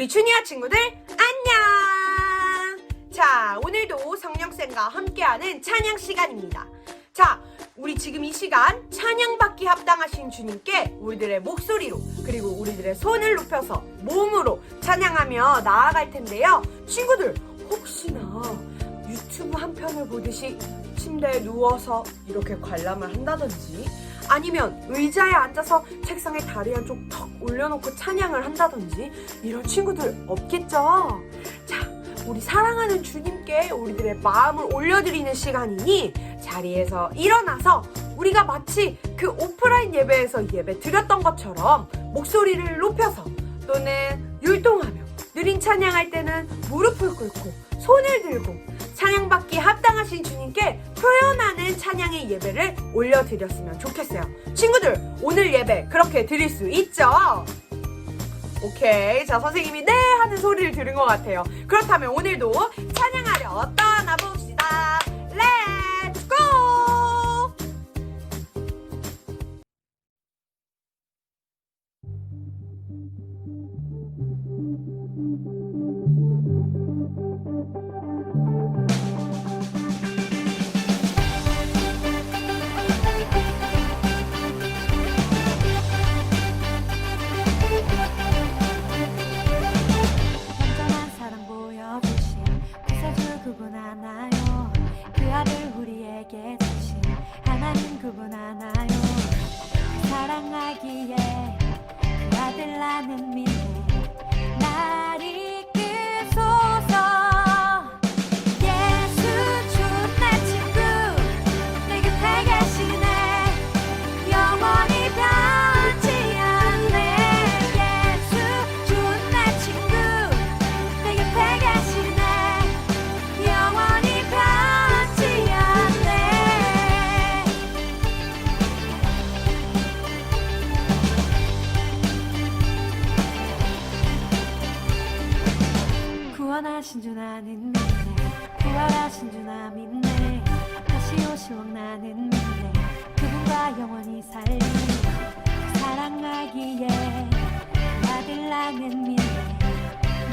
주니어 친구들 안녕! 자, 오늘도 성령쌤과 함께하는 찬양 시간입니다. 자, 우리 지금 이 시간 찬양받기 합당하신 주님께 우리들의 목소리로 그리고 우리들의 손을 높여서 몸으로 찬양하며 나아갈 텐데요. 친구들, 혹시나 유튜브 한 편을 보듯이 침대에 누워서 이렇게 관람을 한다든지 아니면 의자에 앉아서 책상에 다리 한쪽 턱 올려놓고 찬양을 한다든지 이런 친구들 없겠죠? 자, 우리 사랑하는 주님께 우리들의 마음을 올려드리는 시간이니 자리에서 일어나서 우리가 마치 그 오프라인 예배에서 예배 드렸던 것처럼 목소리를 높여서 또는 율동하며 느린 찬양할 때는 무릎을 꿇고 손을 들고 찬양받기 합당하신 주님께 표현하는 찬양의 예배를 올려드렸으면 좋겠어요. 친구들, 오늘 예배 그렇게 드릴 수 있죠? 오케이. 자, 선생님이 네 하는 소리를 들은 것 같아요. 그렇다면 오늘도 찬양하려 떠나봅시다. 렛츠 고! 그분 하나요. 사랑하기에 그 아들 나는 믿네. 날 이끄소서. 예수 좋은 친구 내 곁에 계시네. 영원히 변치 않네. 예수 좋은 친구 내 곁에 계시네. 영원히 변치 않네. 구원하신 주 나는 믿네. 부활하신 주 나 믿네. 다시 오실 왕 나는 믿네. 그분과 영원히 살리 사랑하기에 그 아들 나는 믿네.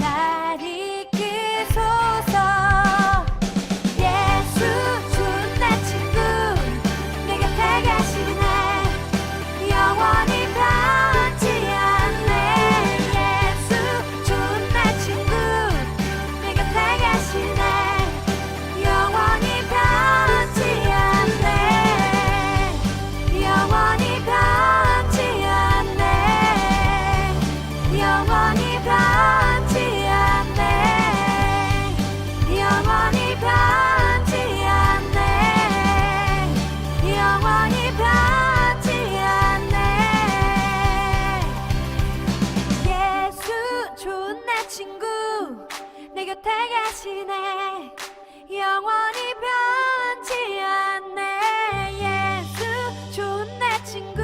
날 이끄소서. 예수 좋은 내 친구 내 곁에 계시네. 영원히 변치 않네. 예수 좋은 내 친구 내 곁에 계시네. 영원히 변치 않네. 영원히 변치 않네. 영원히 변치 않네. 영원히 변치 않네. 영원히 변치 않네. 예수 좋은 내 친구 내 곁에 계시네. 영원히 변치 않네. 예수 좋은 내 친구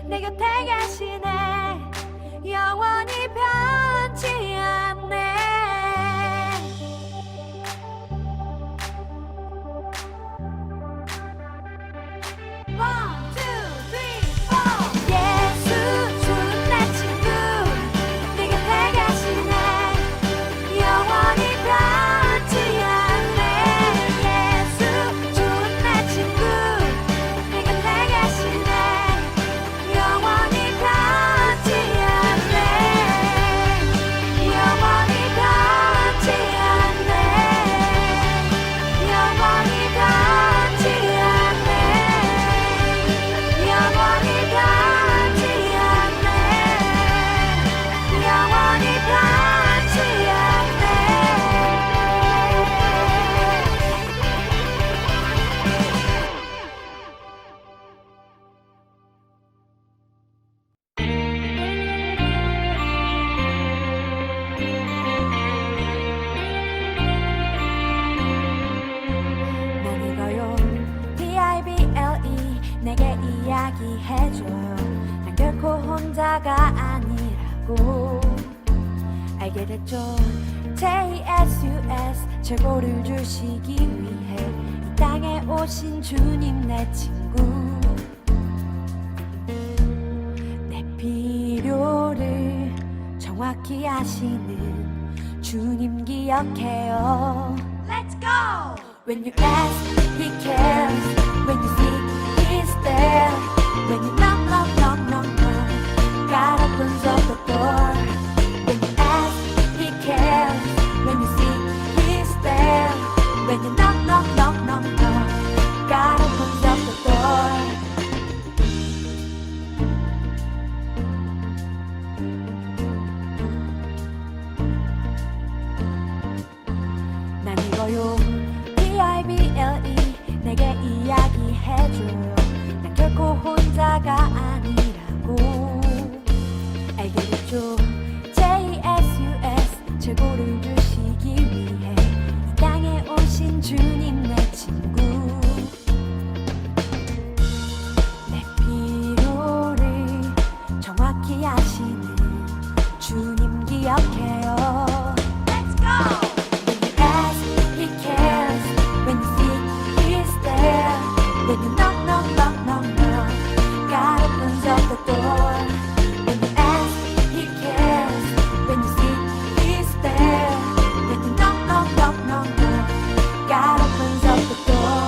내 곁에 계시네. 영원히 변치 않네. One, two, three, four. 예수 좋은 내 친구 내 곁에 계시네. 영원히 변치 않네. 예수 좋은 내 친구 내 곁에 계시네. 영원히 변치 않네. 영원히 변치 않네. 영원히 변치 않네. 영원히 변치 않네. 영원히 변치 않네. 난 이거요 BIBLE 내게 이야기해줘요. 난 결코 혼자가 아니라고 알게 됐죠. JSUS 최고를 주시기 위해 이 땅에 오신 주님 내 친구. 내 필요를 정확히 정확히 아시는 주님 기억해요. Let's go! When you ask, He cares. When you seek, He's there. When you knock, knock, knock, knock, knock, God opens up the door. When you ask, He cares. When you seek, He's there. When you knock, knock, knock, knock, knock, God opens up the door. 난 이거요 BIBLE 내게 이야기해줘요. 난 결코 혼자가 아니라고 알겠죠. JSUS 최고를 주시기 위해 이 땅에 오신 주님 내 친구. 내 필요를 정확히 아시는 주님 기억해요. Let's go! He cares. When you seek, He's there. When you knock, knock, knock, knock, knock, God opens up the door. When you ask, He cares. When you seek, He's there. When you knock, knock, knock, knock, knock, God opens up the door.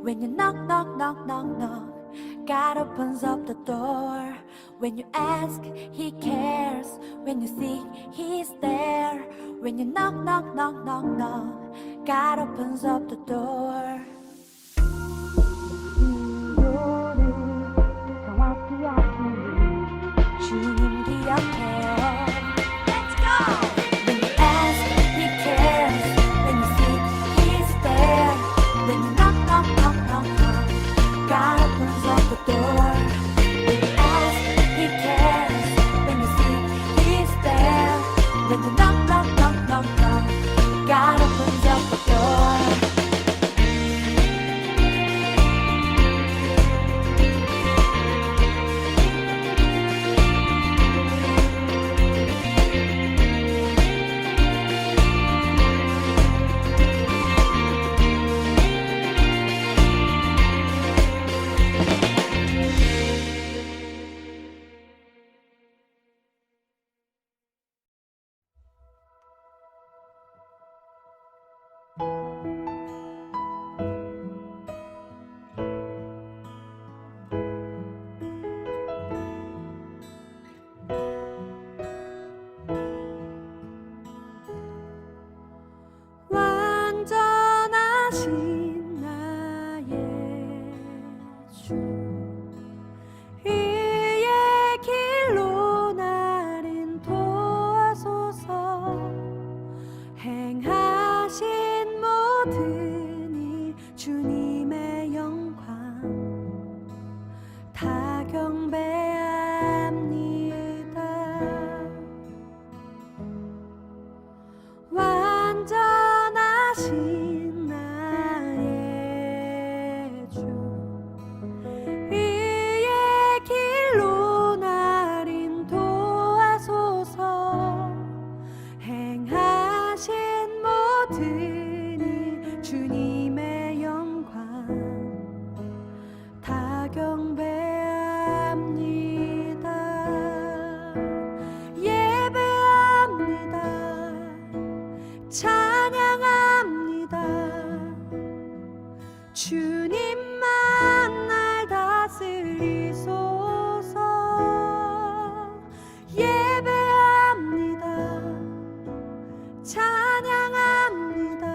When you knock, knock, knock, knock, knock, God opens up the door. When you ask, He cares. When you seek, He's there. When you knock, knock, knock, knock, knock, God opens up the door. 정확히 아시는 주님 기억해요. Let's go! When you ask, He cares. When you seek, He's there. When you knock, knock, knock, knock, knock, God opens up the door. When you ask, He cares. When you seek, He's there. When you knock, knock, knock, knock, knock, God opens up the door. 완전하신 나의 주 이의 길로 날 인도하소서. 행하신 모든 이 주님의 영광 다 경배합니다. 완전하신 나의 주 이의 길로 날 인도하소서. 행하신 모든 이 주님의 영광 다 경배합니다. 예배합니다. 찬양합니다. 주님만 날 다스리소서. 예배합니다. 찬양합니다.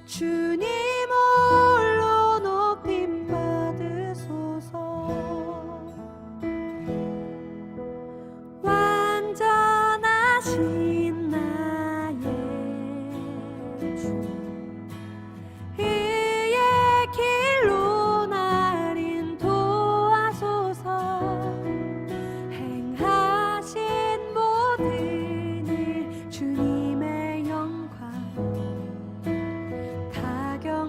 주님 홀로 높임 받으소서. 완전하신 나의 주 이의 길로 날 인도하소서. 행하신 모든 일 주님의 영광 다 경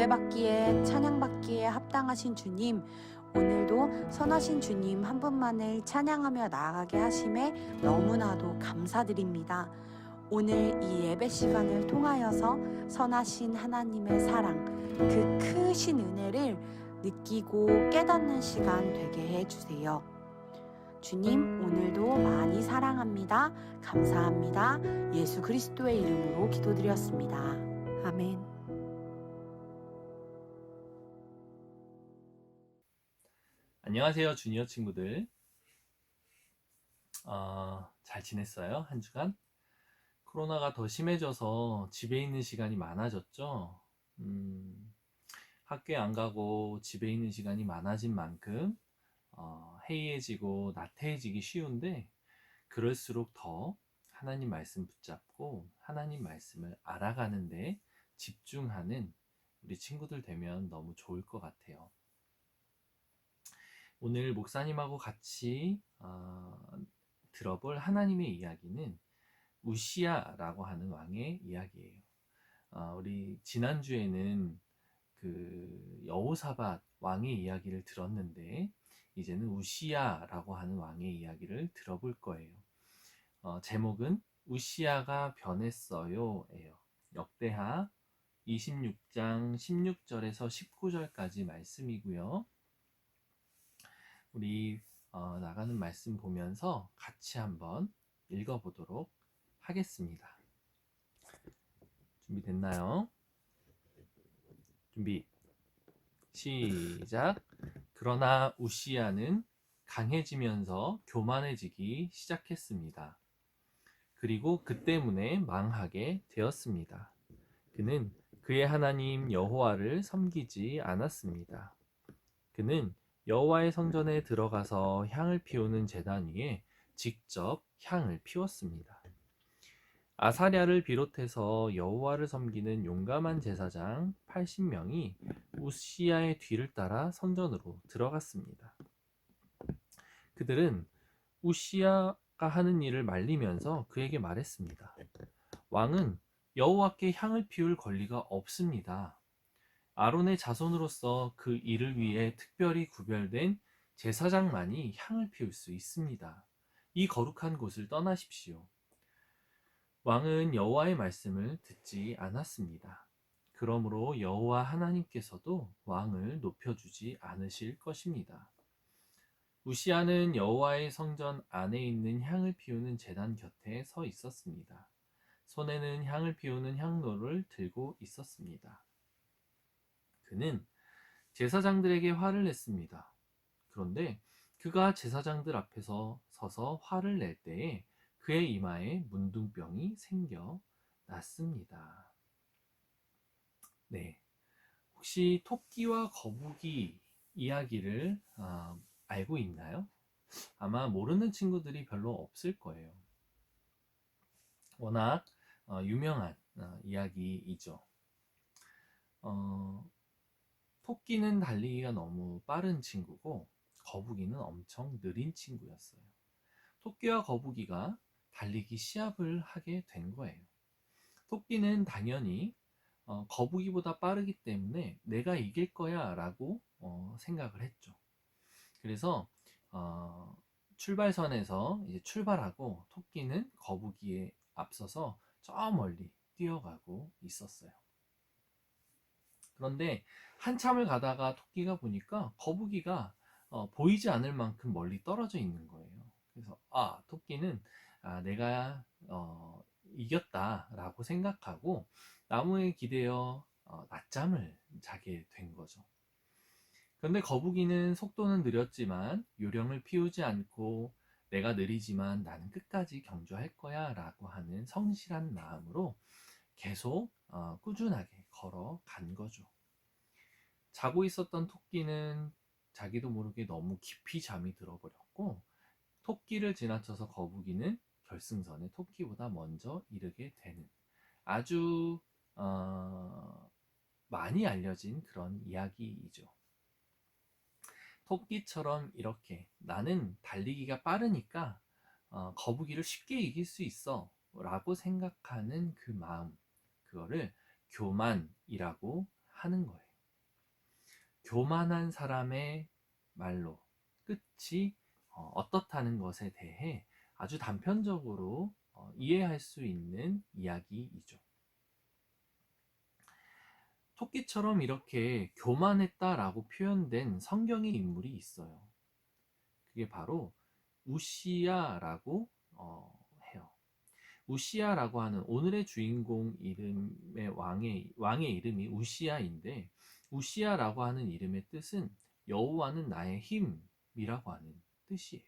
예배받기에 찬양받기에 합당하신 주님, 오늘도 선하신 주님 한 분만을 찬양하며 나아가게 하심에 너무나도 감사드립니다. 오늘 이 예배 시간을 통하여서 선하신 하나님의 사랑, 그 크신 은혜를 느끼고 깨닫는 시간 되게 해주세요. 주님, 오늘도 많이 사랑합니다. 감사합니다. 예수 그리스도의 이름으로 기도드렸습니다. 아멘. 안녕하세요, 주니어 친구들. 잘 지냈어요? 한 주간? 코로나가 더 심해져서 집에 있는 시간이 많아졌죠? 학교에 안 가고 집에 있는 시간이 많아진 만큼 해이해지고 나태해지기 쉬운데, 그럴수록 더 하나님 말씀 붙잡고 하나님 말씀을 알아가는데 집중하는 우리 친구들 되면 너무 좋을 것 같아요. 오늘 목사님하고 같이 들어볼 하나님의 이야기는 우시야라고 하는 왕의 이야기예요. 우리 지난주에는 그 여호사밧 왕의 이야기를 들었는데, 이제는 우시야라고 하는 왕의 이야기를 들어볼 거예요. 제목은 우시야가 변했어요 예요. 역대하 26장 16절에서 19절까지 말씀이고요. 우리 나가는 말씀 보면서 같이 한번 읽어보도록 하겠습니다. 준비됐나요? 준비 시작. 그러나 우시야는 강해지면서 교만해지기 시작했습니다. 그리고 그 때문에 망하게 되었습니다. 그는 그의 하나님 여호와를 섬기지 않았습니다. 그는 여호와의 성전에 들어가서 향을 피우는 제단 위에 직접 향을 피웠습니다. 아사랴를 비롯해서 여호와를 섬기는 용감한 제사장 80명이 우시야의 뒤를 따라 성전으로 들어갔습니다. 그들은 우시야가 하는 일을 말리면서 그에게 말했습니다. 왕은 여호와께 향을 피울 권리가 없습니다. 아론의 자손으로서 그 일을 위해 특별히 구별된 제사장만이 향을 피울 수 있습니다. 이 거룩한 곳을 떠나십시오. 왕은 여호와의 말씀을 듣지 않았습니다. 그러므로 여호와 하나님께서도 왕을 높여주지 않으실 것입니다. 우시야는 여호와의 성전 안에 있는 향을 피우는 제단 곁에 서 있었습니다. 손에는 향을 피우는 향로를 들고 있었습니다. 그는 제사장들에게 화를 냈습니다. 그런데 그가 제사장들 앞에서 서서 화를 낼 때에 그의 이마에 문둥병이 생겨났습니다. 네, 혹시 토끼와 거북이 이야기를 알고 있나요? 아마 모르는 친구들이 별로 없을 거예요. 워낙 유명한 이야기이죠. 토끼는 달리기가 너무 빠른 친구고 거북이는 엄청 느린 친구였어요. 토끼와 거북이가 달리기 시합을 하게 된 거예요. 토끼는 당연히 거북이보다 빠르기 때문에 내가 이길 거야 라고 생각을 했죠. 그래서 출발선에서 이제 출발하고 토끼는 거북이에 앞서서 저 멀리 뛰어가고 있었어요. 그런데 한참을 가다가 토끼가 보니까 거북이가 보이지 않을 만큼 멀리 떨어져 있는 거예요. 그래서 토끼는 내가 이겼다라고 생각하고 나무에 기대어 낮잠을 자게 된 거죠. 그런데 거북이는 속도는 느렸지만 요령을 피우지 않고 내가 느리지만 나는 끝까지 경주할 거야 라고 하는 성실한 마음으로 계속 꾸준하게 걸어간 거죠. 자고 있었던 토끼는 자기도 모르게 너무 깊이 잠이 들어버렸고, 토끼를 지나쳐서 거북이는 결승선에 토끼보다 먼저 이르게 되는 아주 많이 알려진 그런 이야기이죠. 토끼처럼 이렇게 나는 달리기가 빠르니까 거북이를 쉽게 이길 수 있어 라고 생각하는 그 마음, 그거를 교만이라고 하는 거예요. 교만한 사람의 말로 끝이 어떻다는 것에 대해 아주 단편적으로 이해할 수 있는 이야기이죠. 토끼처럼 이렇게 교만했다라고 표현된 성경의 인물이 있어요. 그게 바로 우시야라고 해요. 우시야라고 하는 오늘의 주인공 이름의 왕의 이름이 우시야인데, 우시야라고 하는 이름의 뜻은 여호와는 나의 힘이라고 하는 뜻이에요.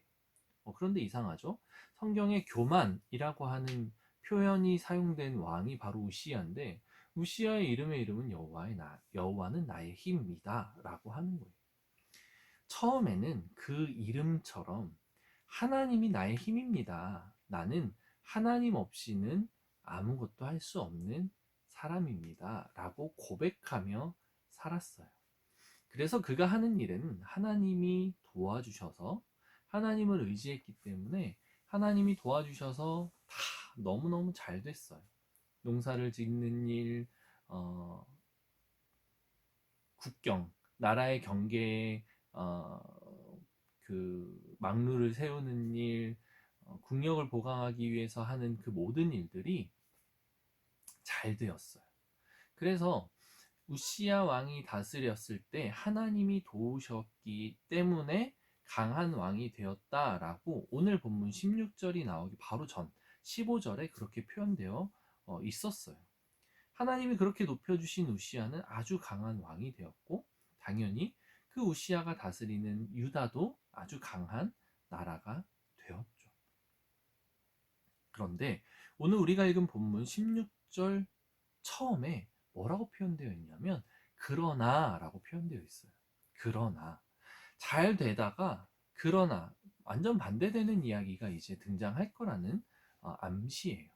그런데 이상하죠? 성경에 교만이라고 하는 표현이 사용된 왕이 바로 우시야인데, 우시야의 이름은 여호와는 나의 힘이다 라고 하는 거예요. 처음에는 그 이름처럼 하나님이 나의 힘입니다, 나는 하나님 없이는 아무것도 할 수 없는 사람입니다 라고 고백하며 살았어요. 그래서 그가 하는 일은 하나님이 도와주셔서, 하나님을 의지했기 때문에 하나님이 도와주셔서 다 너무너무 잘 됐어요. 농사를 짓는 일, 국경, 나라의 경계에 그 막루를 세우는 일, 국력을 보강하기 위해서 하는 그 모든 일들이 잘 되었어요. 그래서 우시야 왕이 다스렸을 때 하나님이 도우셨기 때문에 강한 왕이 되었다라고 오늘 본문 16절이 나오기 바로 전 15절에 그렇게 표현되어 있었어요. 하나님이 그렇게 높여주신 우시야는 아주 강한 왕이 되었고, 당연히 그 우시야가 다스리는 유다도 아주 강한 나라가 되었죠. 그런데 오늘 우리가 읽은 본문 16절 처음에 뭐라고 표현되어 있냐면 그러나 라고 표현되어 있어요. 그러나 잘 되다가 그러나 완전 반대되는 이야기가 이제 등장할 거라는 암시예요.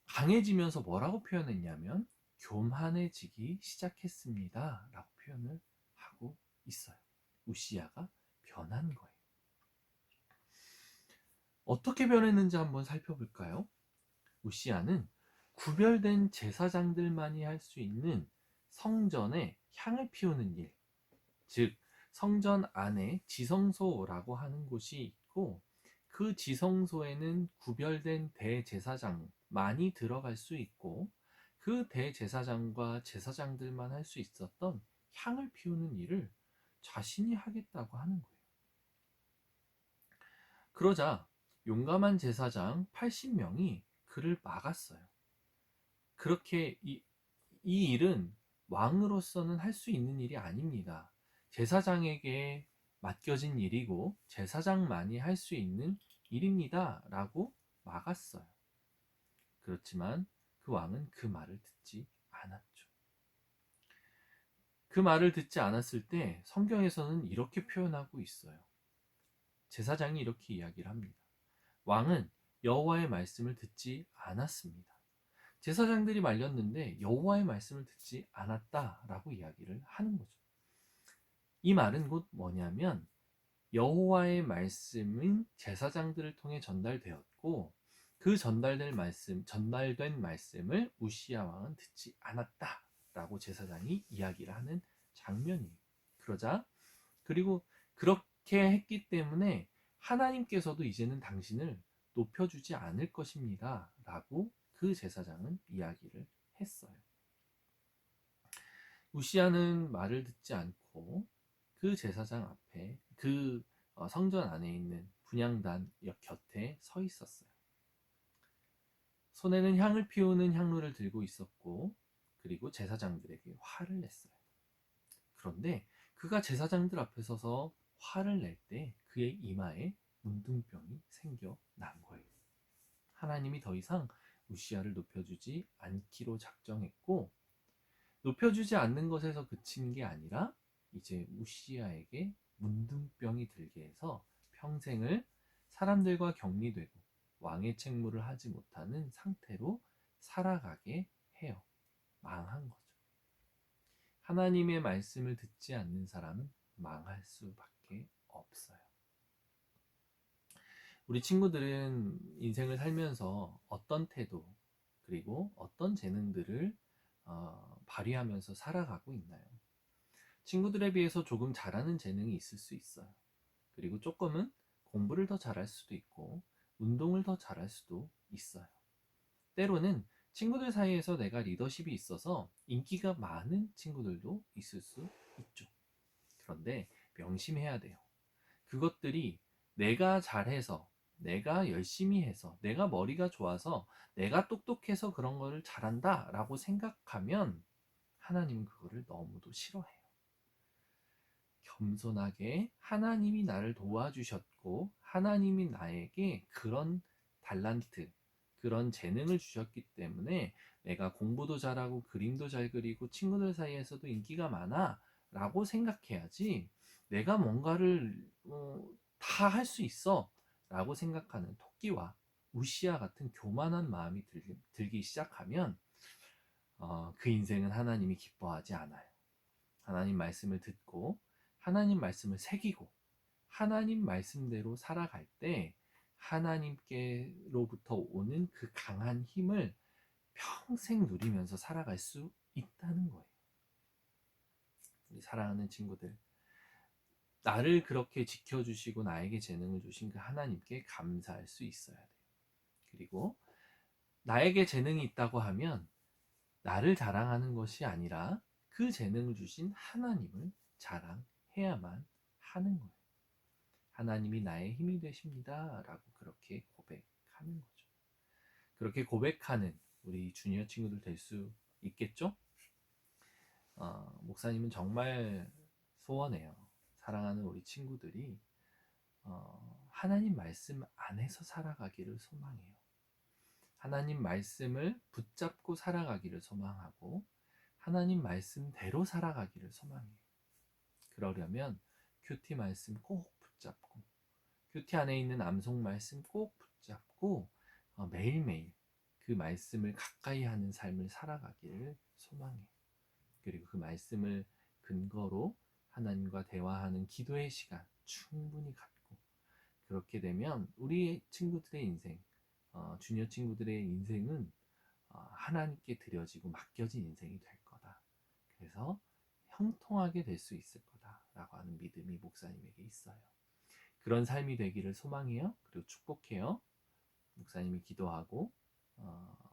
강해지면서 뭐라고 표현했냐면 교만해지기 시작했습니다 라고 표현을 하고 있어요. 우시야가 변한 거예요. 어떻게 변했는지 한번 살펴볼까요? 우시야는 구별된 제사장들만이 할 수 있는 성전에 향을 피우는 일, 즉 성전 안에 지성소라고 하는 곳이 있고, 그 지성소에는 구별된 대제사장만이 들어갈 수 있고, 그 대제사장과 제사장들만 할 수 있었던 향을 피우는 일을 자신이 하겠다고 하는 거예요. 그러자 용감한 제사장 80명이 그를 막았어요. 그렇게 이 일은 왕으로서는 할 수 있는 일이 아닙니다. 제사장에게 맡겨진 일이고 제사장만이 할 수 있는 일입니다 라고 막았어요. 그렇지만 그 왕은 그 말을 듣지 않았죠. 그 말을 듣지 않았을 때 성경에서는 이렇게 표현하고 있어요. 제사장이 이렇게 이야기를 합니다. 왕은 여호와의 말씀을 듣지 않았습니다. 제사장들이 말렸는데 여호와의 말씀을 듣지 않았다라고 이야기를 하는 거죠. 이 말은 곧 뭐냐면 여호와의 말씀은 제사장들을 통해 전달되었고, 그 전달된 말씀을 우시야 왕은 듣지 않았다라고 제사장이 이야기를 하는 장면이에요. 그리고 그렇게 했기 때문에 하나님께서도 이제는 당신을 높여주지 않을 것입니다 라고 그 제사장은 이야기를 했어요. 우시야는 말을 듣지 않고 그 제사장 앞에, 그 성전 안에 있는 분향단 곁에 서 있었어요. 손에는 향을 피우는 향로를 들고 있었고, 그리고 제사장들에게 화를 냈어요. 그런데 그가 제사장들 앞에 서서 화를 낼 때 그의 이마에 문둥병이 생겨난 거예요. 하나님이 더 이상 우시야를 높여주지 않기로 작정했고, 높여주지 않는 것에서 그치는 게 아니라 이제 우시야에게 문둥병이 들게 해서 평생을 사람들과 격리되고 왕의 책무를 하지 못하는 상태로 살아가게 해요. 망한 거죠. 하나님의 말씀을 듣지 않는 사람은 망할 수밖에 없어요. 우리 친구들은 인생을 살면서 어떤 태도 그리고 어떤 재능들을 발휘하면서 살아가고 있나요? 친구들에 비해서 조금 잘하는 재능이 있을 수 있어요. 그리고 조금은 공부를 더 잘할 수도 있고 운동을 더 잘할 수도 있어요. 때로는 친구들 사이에서 내가 리더십이 있어서 인기가 많은 친구들도 있을 수 있죠. 그런데 명심해야 돼요. 그것들이 내가 잘해서, 내가 열심히 해서, 내가 머리가 좋아서, 내가 똑똑해서 그런 거를 잘한다 라고 생각하면 하나님은 그거를 너무도 싫어해요. 겸손하게 하나님이 나를 도와주셨고 하나님이 나에게 그런 달란트, 그런 재능을 주셨기 때문에 내가 공부도 잘하고 그림도 잘 그리고 친구들 사이에서도 인기가 많아 라고 생각해야지, 내가 뭔가를 다 할 수 있어 라고 생각하는 토끼와 우시아 같은 교만한 마음이 들기 시작하면 그 인생은 하나님이 기뻐하지 않아요. 하나님 말씀을 듣고 하나님 말씀을 새기고 하나님 말씀대로 살아갈 때 하나님께로부터 오는 그 강한 힘을 평생 누리면서 살아갈 수 있다는 거예요. 우리 사랑하는 친구들, 나를 그렇게 지켜주시고 나에게 재능을 주신 그 하나님께 감사할 수 있어야 돼요. 그리고 나에게 재능이 있다고 하면 나를 자랑하는 것이 아니라 그 재능을 주신 하나님을 자랑해야만 하는 거예요. 하나님이 나의 힘이 되십니다 라고 그렇게 고백하는 거죠. 그렇게 고백하는 우리 주니어 친구들 될 수 있겠죠? 목사님은 정말 소원해요. 사랑하는 우리 친구들이 하나님 말씀 안에서 살아가기를 소망해요. 하나님 말씀을 붙잡고 살아가기를 소망하고 하나님 말씀대로 살아가기를 소망해요. 그러려면 큐티 말씀 꼭 붙잡고 큐티 안에 있는 암송 말씀 꼭 붙잡고 매일매일 그 말씀을 가까이 하는 삶을 살아가기를 소망해요. 그리고 그 말씀을 근거로 하나님과 대화하는 기도의 시간 충분히 갖고, 그렇게 되면 우리 친구들의 인생, 주니어 친구들의 인생은 하나님께 드려지고 맡겨진 인생이 될 거다. 그래서 형통하게 될 수 있을 거다라고 하는 믿음이 목사님에게 있어요. 그런 삶이 되기를 소망해요. 그리고 축복해요. 목사님이 기도하고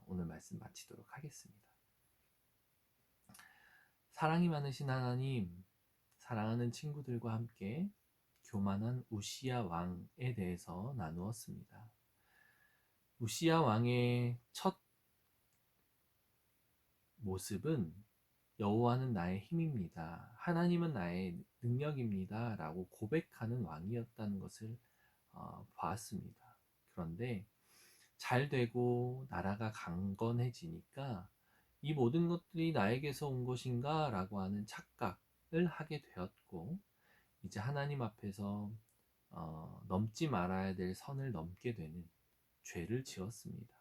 오늘 말씀 마치도록 하겠습니다. 사랑이 많으신 하나님, 사랑하는 친구들과 함께 교만한 우시아 왕에 대해서 나누었습니다. 우시아 왕의 첫 모습은 여호와는 나의 힘입니다, 하나님은 나의 능력입니다 라고 고백하는 왕이었다는 것을 보았습니다. 그런데 잘 되고 나라가 강건해지니까 이 모든 것들이 나에게서 온 것인가 라고 하는 착각을 하게 되었고, 이제 하나님 앞에서 넘지 말아야 될 선을 넘게 되는 죄를 지었습니다.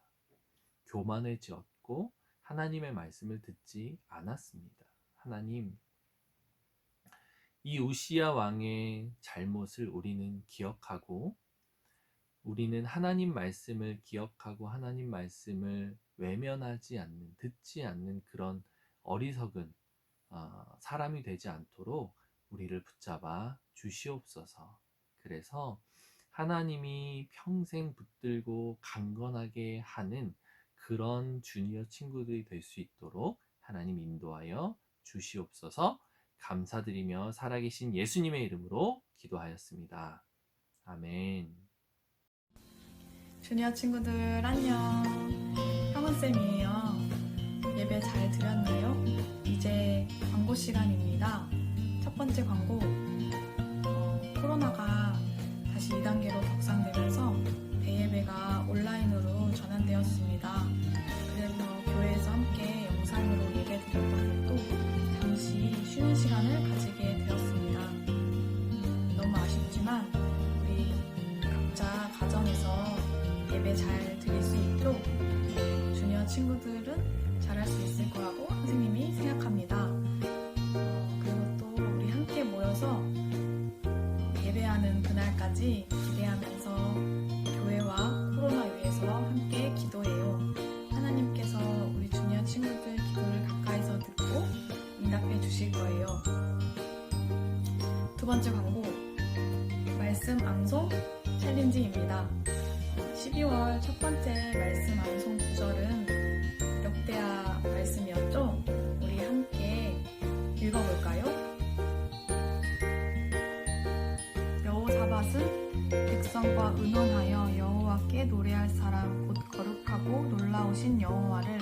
교만해졌고 하나님의 말씀을 듣지 않았습니다. 하나님, 이 우시아 왕의 잘못을 우리는 기억하고, 우리는 하나님 말씀을 기억하고 하나님 말씀을 외면하지 않는, 듣지 않는 그런 어리석은 사람이 되지 않도록 우리를 붙잡아 주시옵소서. 그래서 하나님이 평생 붙들고 강건하게 하는 그런 주니어 친구들이 될 수 있도록 하나님 인도하여 주시옵소서. 감사드리며 살아계신 예수님의 이름으로 기도하였습니다. 아멘. 주니어 친구들 안녕. 형원쌤이에요. 예배 잘 드렸나요? 이제 광고 시간입니다. 첫 번째 광고, 코로나가 다시 2단계로 격상되면서 대예배가 온라인으로 전환되었습니다. 그래서 교회에서 함께 영상으로 예배 드렸던 것도 잠시 쉬는 시간을 가지게 되었습니다. 너무 아쉽지만 우리 각자 가정에서 예배 잘 드릴 수 있도록 주니어 친구들은 잘할 수 있을 거라고 선생님이 생각합니다. 그리고 또 우리 함께 모여서 예배하는 그날까지 기대하면서 교회와 코로나 위해서 함께 기도해요. 하나님께서 우리 주니어 친구들 기도를 가까이서 듣고 응답해 주실 거예요. 번째 광고, 말씀 암송 챌린지입니다. 12월 첫 번째 말씀 암송 구절은 역대하 말씀이었죠? 우리 함께 읽어볼까요? 여호사밧은 백성과 의논하여 여호와께 노래할 사람, 곧 거룩하고 놀라우신 여호와를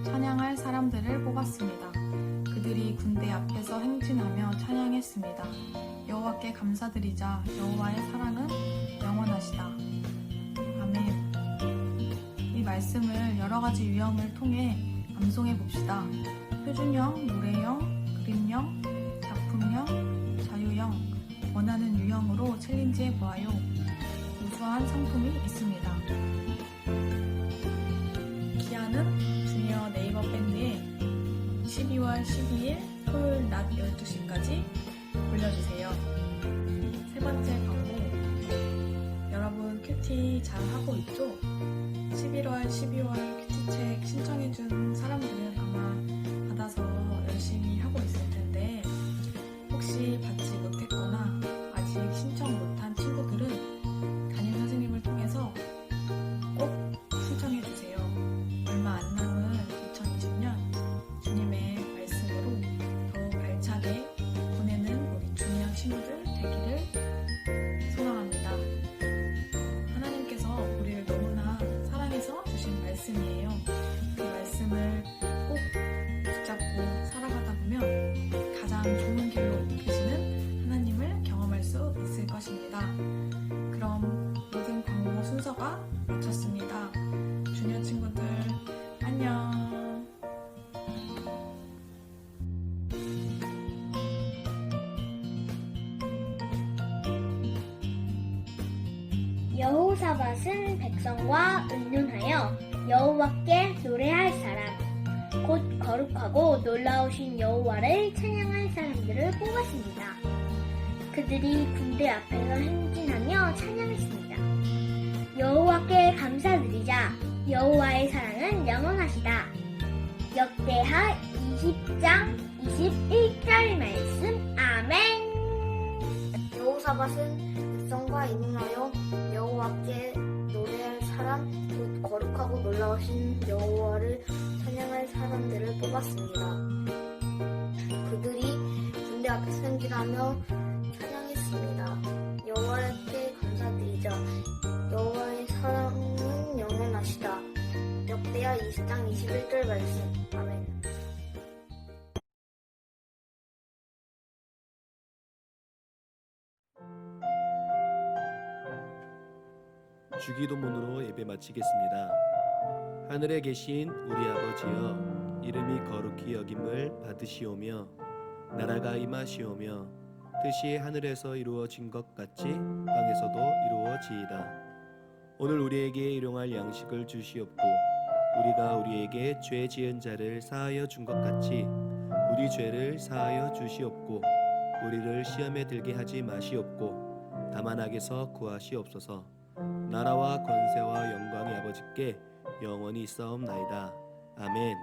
찬양할 사람들을 뽑았습니다. 그들이 군대 앞에서 행진하며 찬양했습니다. 여호와께 감사드리자. 여호와의 사랑은 영원하시다. 아멘. 이 말씀을 여러 가지 유형을 통해 암송해 봅시다. 표준형, 노래형, 그림형, 작품형, 자유형, 원하는 유형으로 챌린지해 보아요. 우수한 상품이 있습니다. 기아는 주니어 네이버 밴드에 12월 12일 토요일 낮 12시까지 올려주세요. 세 번째 광고, 여러분 큐티 잘 하고 있죠? 11월, 12월 큐티책 신청해준 사람들은 아마 받아서 열심히 하고 있을 텐데 혹시 받지 못했거나 아직 신청 못한 친구들은 담임 선생님을 통해서 꼭 신청해주세요. 얼마 안 남은 2020년 주님의 말씀으로 더욱 알차게 보내는 우리 주니어 친구들 되기를 소망합니다. 하나님께서 우리를 너무나 사랑해서 주신 말씀이에요. 그 말씀을 꼭 붙잡고 살아가다 보면 가장 좋은 길로 이끄시는 하나님을 경험할 수 있을 것입니다. 그럼 모든 광고 순서가 마쳤습니다. 주니어 친구들 안녕. 여호사밧은 백성과 의논하여 여호와께 노래할 사람, 곧 거룩하고 놀라우신 여호와를 찬양할 사람들을 뽑았습니다. 그들이 군대 앞에서 행진하며 찬양했습니다. 여호와께 감사드리자. 여호와의 사랑은 영원하시다. 역대하 20장 21절 말씀. 아멘. 여호사밧은 백성과 의논하여 여호와께 노래할 사람, 곧 거룩하고 놀라우신 여호와를 찬양할 사람들을 뽑았습니다. 그들이 군대 앞에서 행진하며 찬양했습니다. 여호와께 감사드리자. 여호와의 사랑은 영원하시다. 역대하 20장 21절 말씀. 아멘. 주기도문으로 예배 마치겠습니다. 하늘에 계신 우리 아버지여, 이름이 거룩히 여김을 받으시오며 나라가 임하시오며 뜻이 하늘에서 이루어진 것 같이 땅에서도 이루어지이다. 오늘 우리에게 일용할 양식을 주시옵고 우리가 우리에게 죄 지은 자를 사하여 준 것 같이 우리 죄를 사하여 주시옵고 우리를 시험에 들게 하지 마시옵고 다만 악에서 구하시옵소서. 나라와 권세와 영광의 아버지께 영원히 있사옵나이다. 아멘.